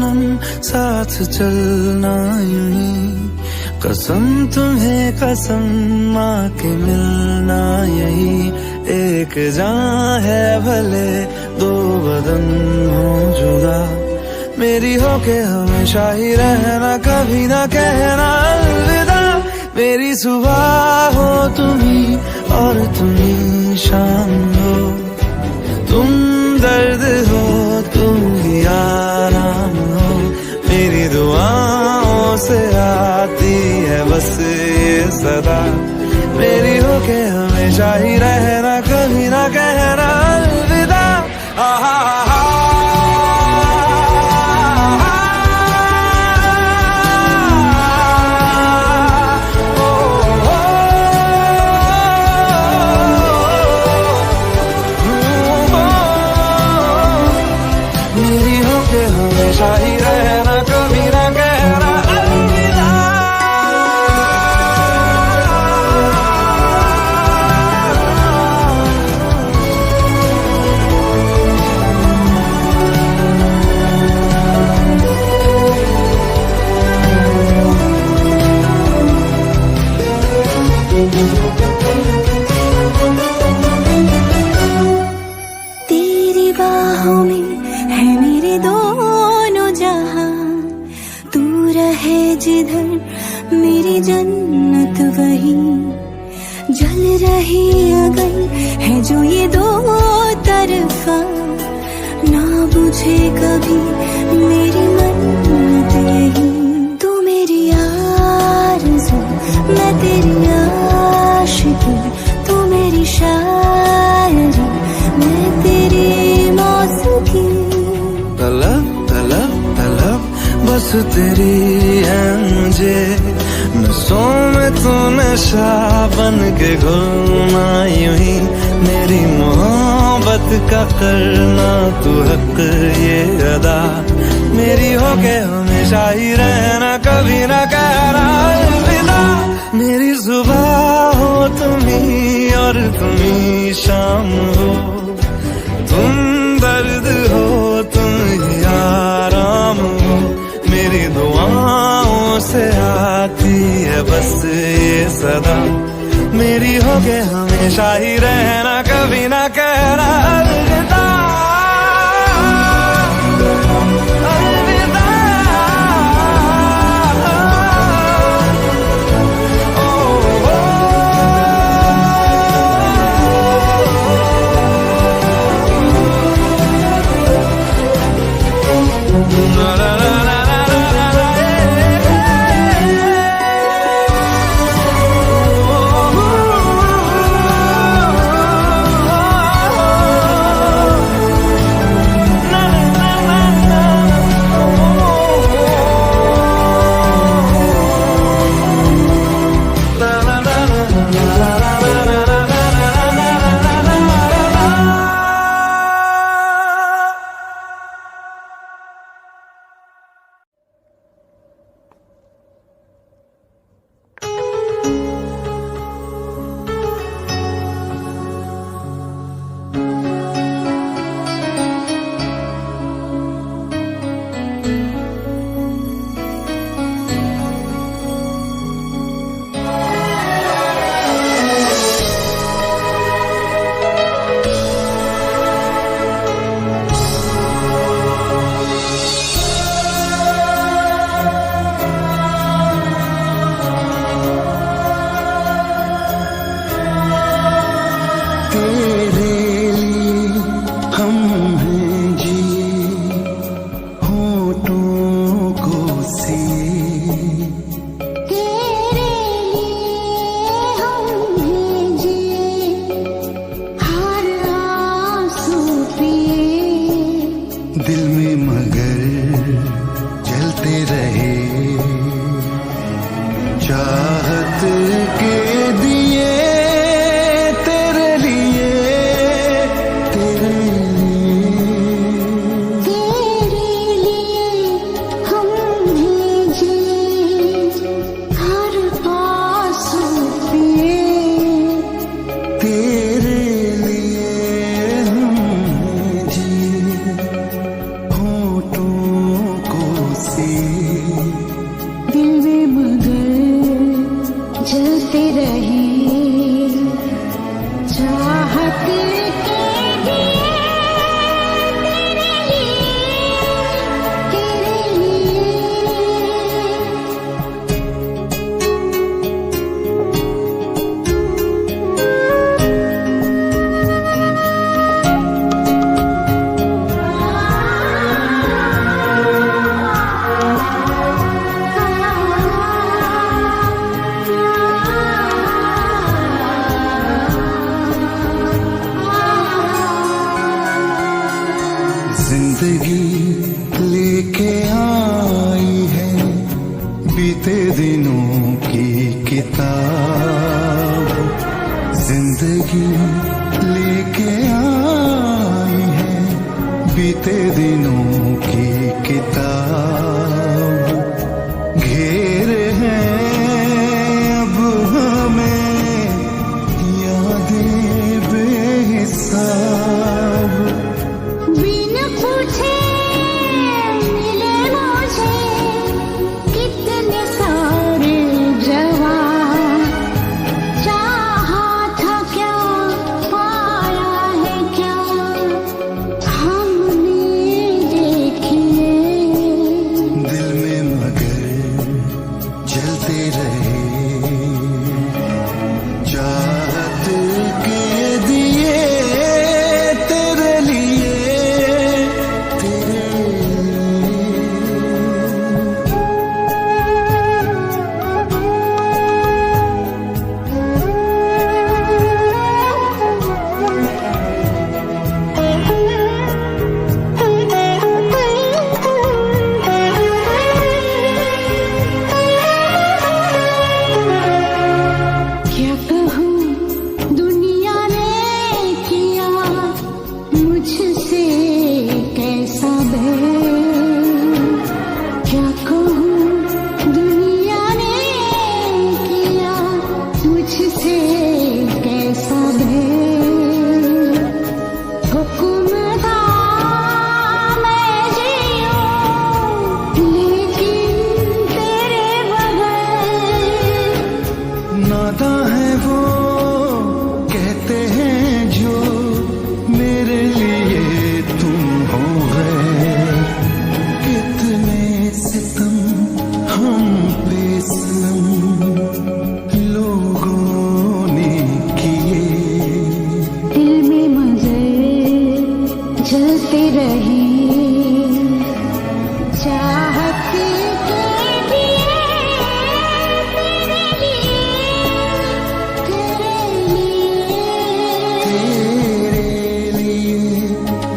सनम साथ चलना यूं ही, कसम तुम्हें कसम माँ के मिलना यही। एक जान है भले दो बदन हो जुदा, मेरी हो के हमेशा ही रहना, कभी ना कहना अलविदा। मेरी सुबह हो तुम्ही और तुम्ही शाम हो, तुम दर्द हो तुम ही आराम हो। मेरी दुआओं से आती है बस ये सदा, मेरी हो के हमेशा ही रहना, कभी ना कहना अलविदा। मेरी हो के हमेशा ही रहना, कभी ना कहना अलविदा। तेरी बाहों में है मेरे दोनों जहां, तू रहे जिधर मेरी जन्नत वही। जल रही अगर है जो ये दो तरफा, ना बुझे कभी मेरी मन्नत यही। तू मेरी आरज़ू मैं तेरी आशिकी, तू मेरी शायरी मैं तेरी मौसीकी। तलब तलब तलब बस तेरी है मुझे, नसों में तू नशा बन के घुलना यूं ही। मेरी मोहब्बत का करना तू हक ये अदा, मेरी हो के हमेशा ही रहना, कभी ना कहना अलविदा। मेरी सुबह हो तुम्ही और तुम्ही शाम हो, तुम दर्द हो तुम ही आराम हो। मेरी दुआओं से आती है बस ये सदा, मेरी हो के हमेशा ही रहना, कभी ना कहना अलविदा। जलते रहे चाहत के दिए तेरे लिए जिंदगी लेके आई है बीते दिनों की किताब, जिंदगी लेके आई है बीते दिनों की किताब। घेरे हैं अब हमें यादें बेहिसाब, बिन पूछे मिले मुझे कितने सारे जवाब। चाहा था क्या पाया है क्या हमने देखिए दिल में मगर जलते रहे चाहत के दिए तेरे लिए तेरे क्या कहूँ दुनिया ने किया मुझसे कैसा बैर। क्या कहूँ दुनिया ने किया मुझसे कैसा बैर। हुक्म था मैं जीऊँ लेकिन तेरे बगैर। नाता है वो कहते हैं जो मेरे लिए तुम हो गए। कितने सितम हम पे सनम लोगों ने किए, दिल में मगर जलते रहे चाहत के दिए तेरे लिए तेरे लिए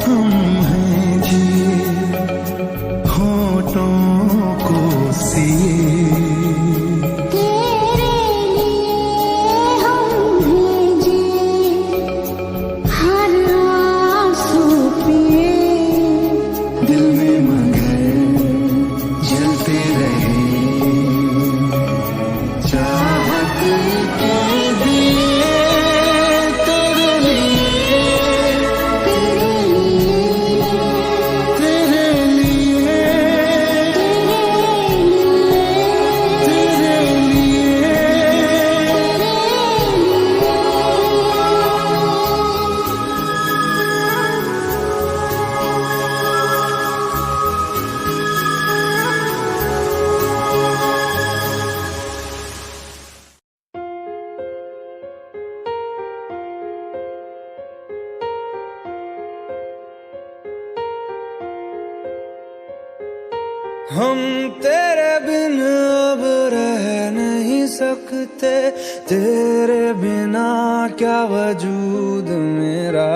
हम हैं जिए होठों को सिए। तेरे लिए हम भेजे हर आंसू पिए दिल में मगर जलते रहे चाहत के दिए तेरे लिए तेरे लिए तेरे लिए तेरे लिए हम तेरे बिन अब रह नहीं सकते, तेरे बिना क्या वजूद मेरा।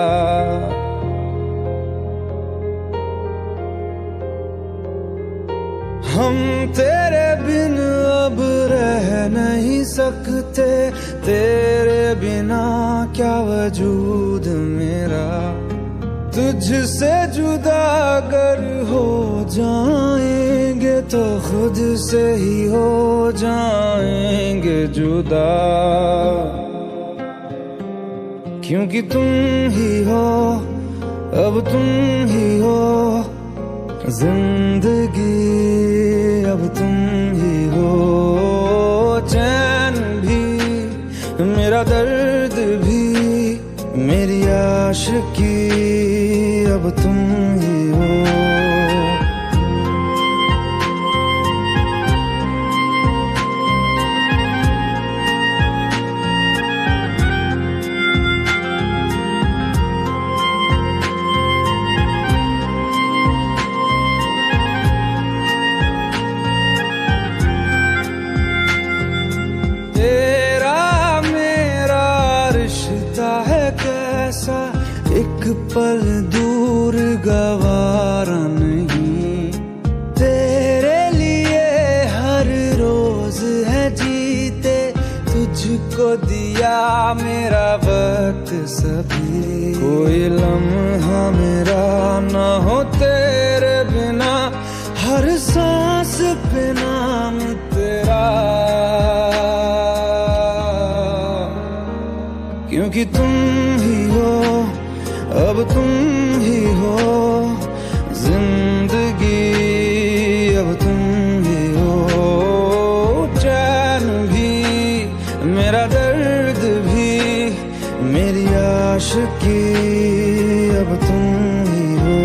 हम तेरे बिन अब रह नहीं सकते, तेरे बिना क्या वजूद मेरा। तुझसे जुदा अगर हो जाएंगे तो खुद से ही हो जाएंगे जुदा, क्योंकि तुम ही हो अब तुम ही हो जिंदगी, अब तुम ही हो चैन भी मेरा दर्द भी, मेरी आशिकी अब तुम ही हो। एक पल दूर गवारा नहीं, तेरे लिए हर रोज है जीते, तुझको दिया मेरा वक्त सभी। कोई लम्हा मेरा ना हो तेरे बिना, हर सांस पे नाम तेरा, क्योंकि तुम ही हो, अब तुम ही हो जिंदगी, अब तुम ही हो चैन भी, मेरा दर्द भी, मेरी आशिकी अब तुम ही हो।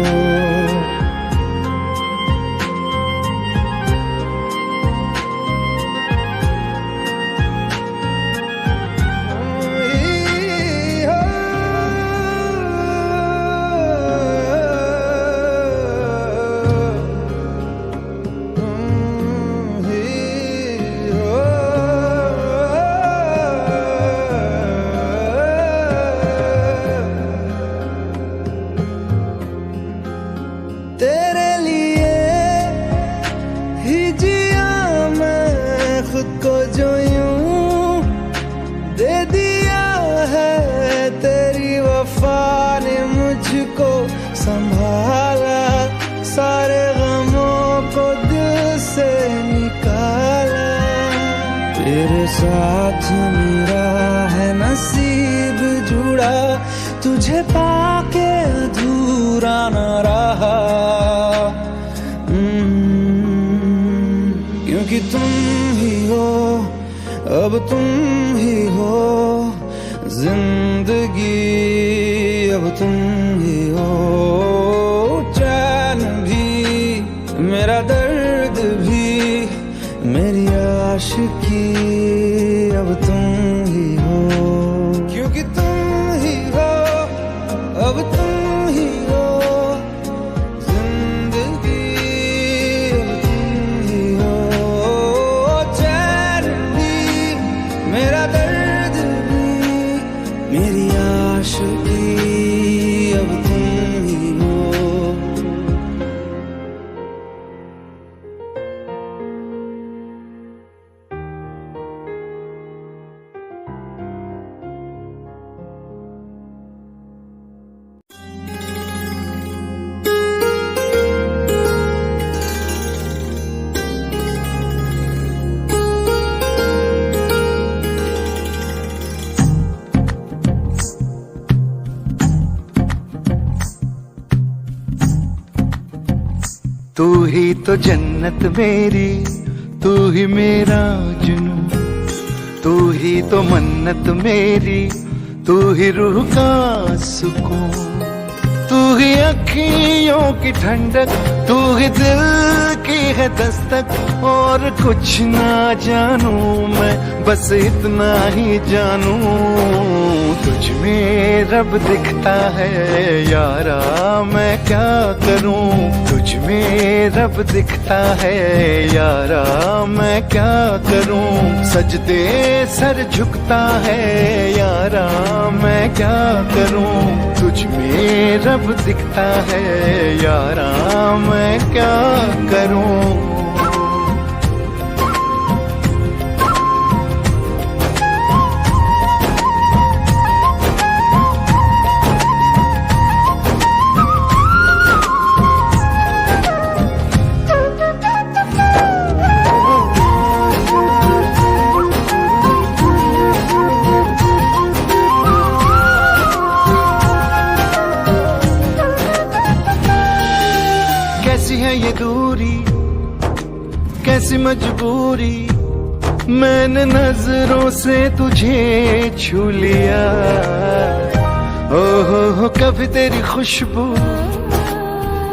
तेरे लिए ही जिया मैं खुद को, जो यूं दे दिया है तेरी वफा ने मुझको संभाला, सारे गमों को दिल से निकाला। तेरे साथ मेरा है नसीब जुड़ा, तुझे पाके अधूरा न रहा, क्योंकि तुम ही हो, अब तुम ही हो जिंदगी, अब तुम ही हो चैन भी, मेरा दर्द भी, मेरी आशिकी अब तुम ही हो, क्योंकि तुम ही हो, अब तुम ही हो जिंदगी, अब तुम ही हो चैन भी, मेरा दर्द भी, मेरी आशिकी अब तुम ही हो। तू ही तो जन्नत मेरी, तू ही मेरा जुनू, तू ही तो मन्नत मेरी, तू ही रूह का सुकून, तू ही अखियों की ठंडक, तू ही दिल की है दस्तक, और कुछ ना जानू मैं, बस इतना ही जानू, तुझ में रब दिखता है यारा, मैं क्या करूं, तुझ में रब दिखता है यारा, मैं क्या करूं, सजदे सर झुकता है यारा, मैं क्या करूं, तुझ में रब दिखता है यारा, मैं क्या करूं। कैसी है ये दूरी, कैसी मजबूरी, मैंने नजरों से तुझे छू लिया। हो कभी तेरी खुशबू,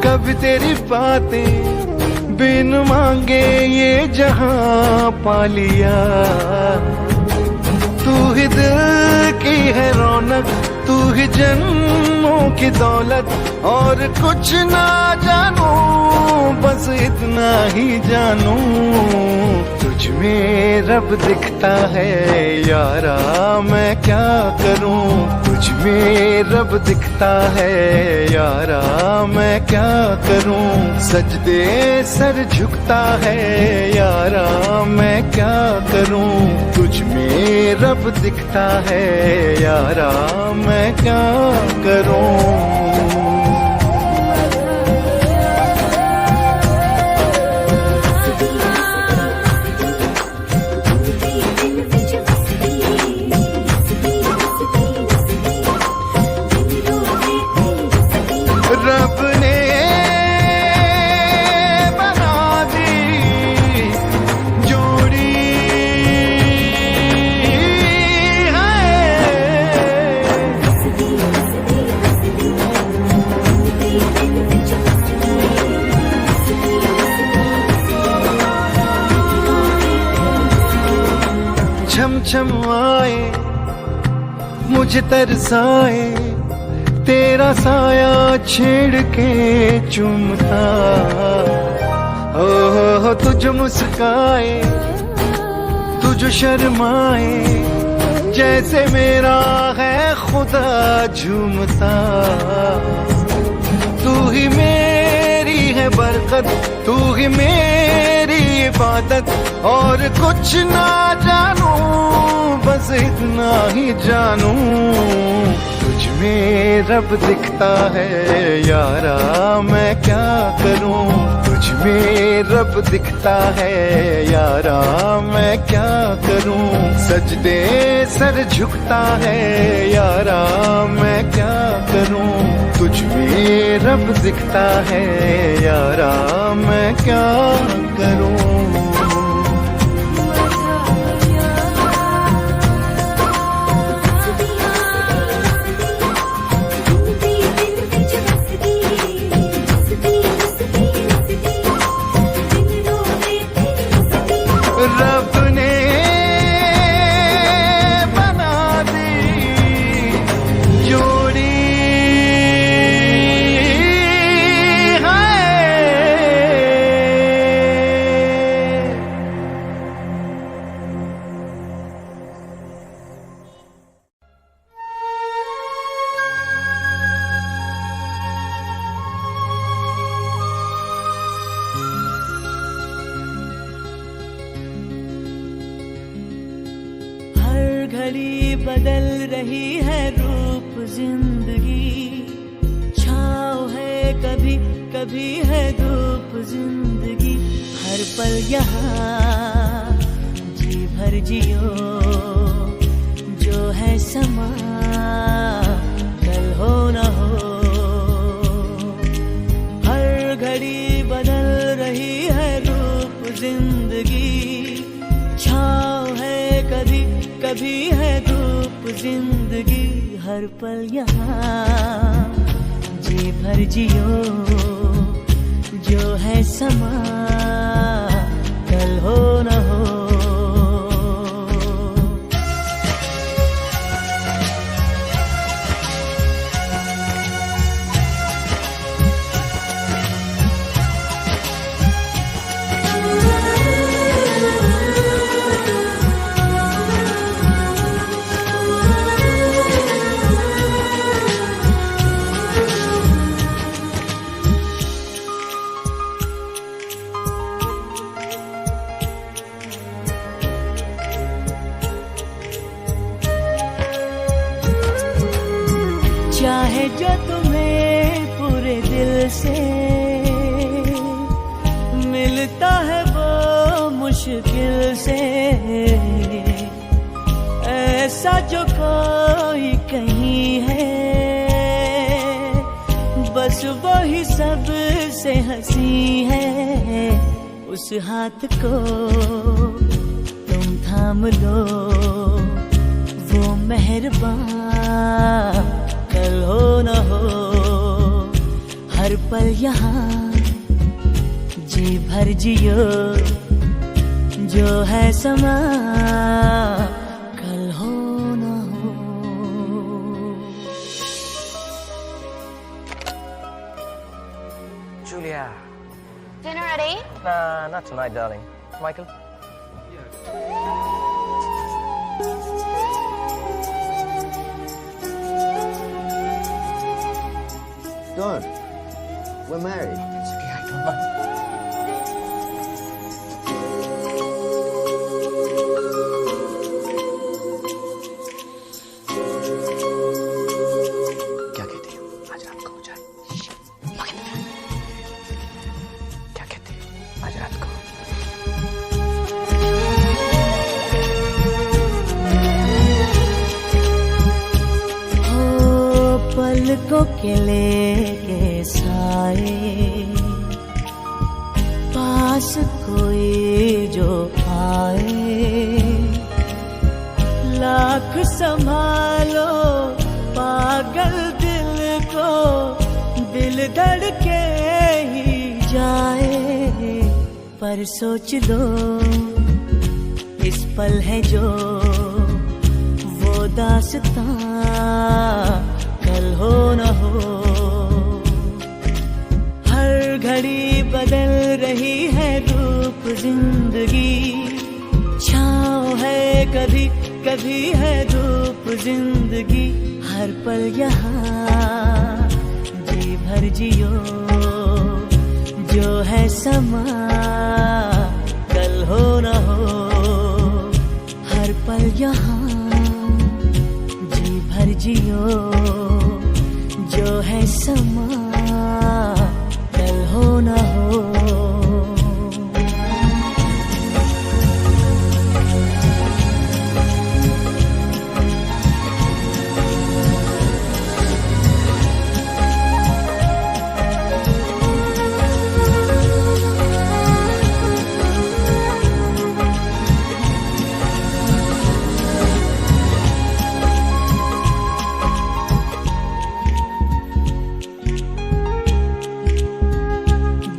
कभी तेरी बातें, बिन मांगे ये जहां पा लिया। तू ही दिल की है रौनक, तू ही जन्मों की दौलत, और कुछ ना जानू बस इतना ही जानू, तुझ में रब दिखता है यारा मैं क्या करूं। तुझ में रब दिखता है यारा मैं क्या करूं। सजदे सर झुकता है यारा मैं क्या करूं। तुझ में रब दिखता है यारा मैं क्या करूं। रब ने बना दी जोड़ी है। छम छम आए मुझे तरसाए, तेरा साया छेड़ के चूमता। हो तुझ मुस्काए, तुझ शर्माए, जैसे मेरा है खुदा झूमता। तू ही मेरी है बरकत, तू ही मेरी इबादत, और कुछ ना जानू बस इतना ही जानू। तुझ में रब दिखता है यारा मैं क्या करूं। तुझ में रब दिखता है यारा मैं क्या करूं। सजदे सर झुकता है यारा मैं क्या करूं। तुझ में रब दिखता है यारा मैं क्या करूं। रब ने बना दी जोड़ी है। घड़ी बदल रही है रूप जिंदगी, छाँव है कभी कभी है धूप जिंदगी। हर पल यहाँ जी भर जियो, जो है समा कल हो न हो। हर घड़ी बदल रही है रूप जिंदगी, छाँव है कभी कभी है धूप जिंदगी। हर पल यहाँ जी भर जियो, जो है समा कल हो न हो। चाहे जो तुम्हें पूरे दिल से मिलता है वो मुश्किल से, ऐसा जो कोई कहीं है बस वही सबसे हंसी है। उस हाथ को तुम थाम लो वो मेहरबान, कल हो न हो हर पल यहाँ जी भर जियो, जो है समा कल हो न हो। Julia. Dinner at 8? Nah, not tonight, darling. Michael? Don't. We're married. It's okay, I don't mind. क्या कहती हो? आज रात को हो जाए। क्या कहती हो? आज रात को। हो पलकों के लेके साए, पास कोई जो आए, लाख संभालो पागल दिल को, दिल धड़के ही जाए। पर सोच लो इस पल है जो वो दास्तां कल हो न हो। हर घड़ी बदल रही है रूप जिंदगी, छाँव है कभी कभी है धूप जिंदगी। हर पल यहाँ जी भर जियो, जो है समा कल हो न हो। हर पल यहाँ जी भर जियो, जो है समा कल हो न हो।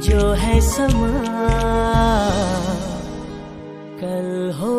जो है समा कल हो